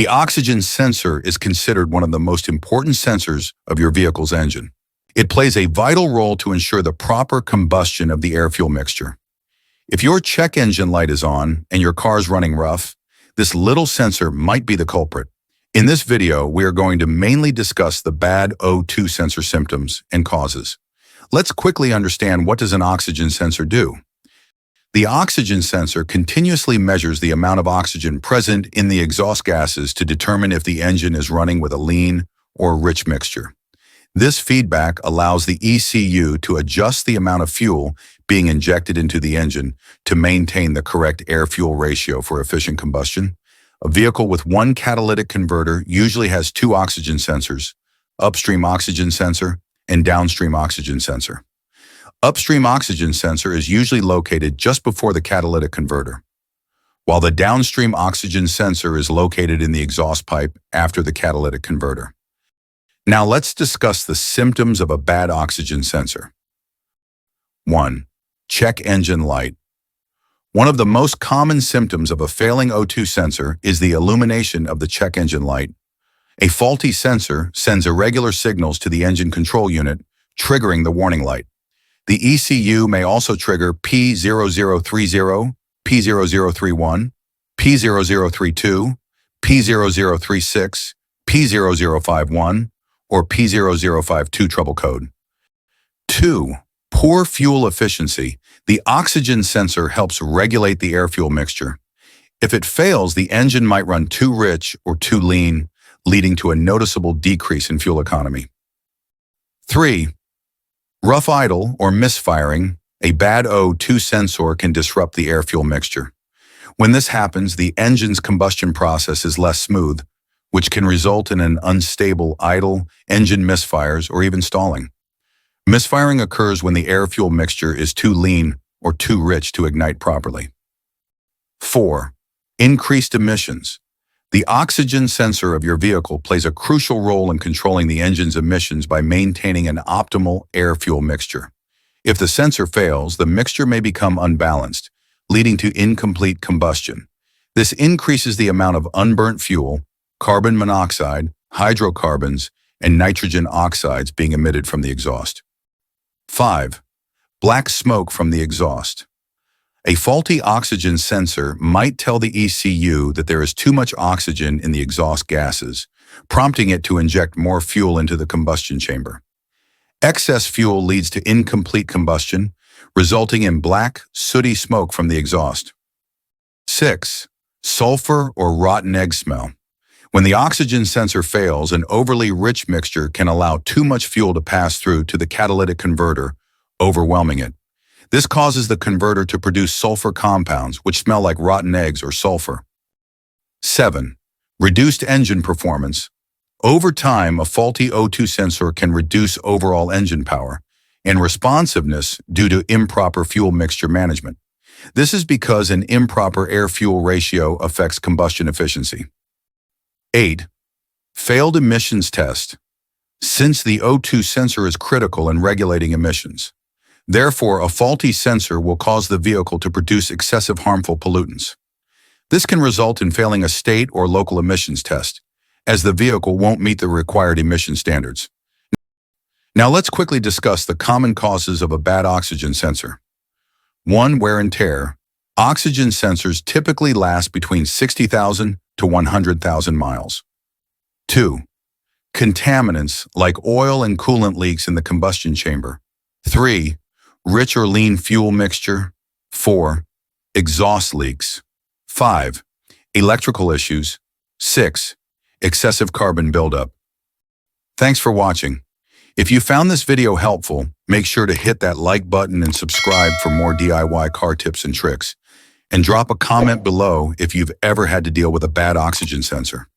The oxygen sensor is considered one of the most important sensors of your vehicle's engine. It plays a vital role to ensure the proper combustion of the air-fuel mixture. If your check engine light is on and your car is running rough, this little sensor might be the culprit. In this video, we are going to mainly discuss the bad O2 sensor symptoms and causes. Let's quickly understand, what does an oxygen sensor do? The oxygen sensor continuously measures the amount of oxygen present in the exhaust gases to determine if the engine is running with a lean or rich mixture. This feedback allows the ECU to adjust the amount of fuel being injected into the engine to maintain the correct air-fuel ratio for efficient combustion. A vehicle with one catalytic converter usually has two oxygen sensors: upstream oxygen sensor and downstream oxygen sensor. Upstream oxygen sensor is usually located just before the catalytic converter, while the downstream oxygen sensor is located in the exhaust pipe after the catalytic converter. Now let's discuss the symptoms of a bad oxygen sensor. 1. Check engine light. One of the most common symptoms of a failing O2 sensor is the illumination of the check engine light. A faulty sensor sends irregular signals to the engine control unit, triggering the warning light. The ECU may also trigger P0030, P0031, P0032, P0036, P0051, or P0052 trouble code. 2. Poor fuel efficiency. The oxygen sensor helps regulate the air-fuel mixture. If it fails, the engine might run too rich or too lean, leading to a noticeable decrease in fuel economy. 3. Rough idle or misfiring. A bad O2 sensor can disrupt the air-fuel mixture. When this happens, the engine's combustion process is less smooth, which can result in an unstable idle, engine misfires, or even stalling. Misfiring occurs when the air-fuel mixture is too lean or too rich to ignite properly. 4. Increased emissions. The oxygen sensor of your vehicle plays a crucial role in controlling the engine's emissions by maintaining an optimal air-fuel mixture. If the sensor fails, the mixture may become unbalanced, leading to incomplete combustion. This increases the amount of unburnt fuel, carbon monoxide, hydrocarbons, and nitrogen oxides being emitted from the exhaust. 5. Black smoke from the exhaust. A faulty oxygen sensor might tell the ECU that there is too much oxygen in the exhaust gases, prompting it to inject more fuel into the combustion chamber. Excess fuel leads to incomplete combustion, resulting in black, sooty smoke from the exhaust. 6. Sulfur or rotten egg smell. When the oxygen sensor fails, an overly rich mixture can allow too much fuel to pass through to the catalytic converter, overwhelming it. This causes the converter to produce sulfur compounds, which smell like rotten eggs or sulfur. 7. Reduced engine performance. Over time, a faulty O2 sensor can reduce overall engine power and responsiveness due to improper fuel mixture management. This is because an improper air-fuel ratio affects combustion efficiency. 8. Failed emissions test. Since the O2 sensor is critical in regulating emissions, therefore, a faulty sensor will cause the vehicle to produce excessive harmful pollutants. This can result in failing a state or local emissions test, as the vehicle won't meet the required emission standards. Now let's quickly discuss the common causes of a bad oxygen sensor. 1. Wear and tear. Oxygen sensors typically last between 60,000 to 100,000 miles. 2. Contaminants like oil and coolant leaks in the combustion chamber. 3. Rich or lean fuel mixture. 4. Exhaust leaks. 5. Electrical issues. 6. Excessive carbon buildup. Thanks for watching. If you found this video helpful, make sure to hit that like button and subscribe for more DIY car tips and tricks. And drop a comment below if you've ever had to deal with a bad oxygen sensor.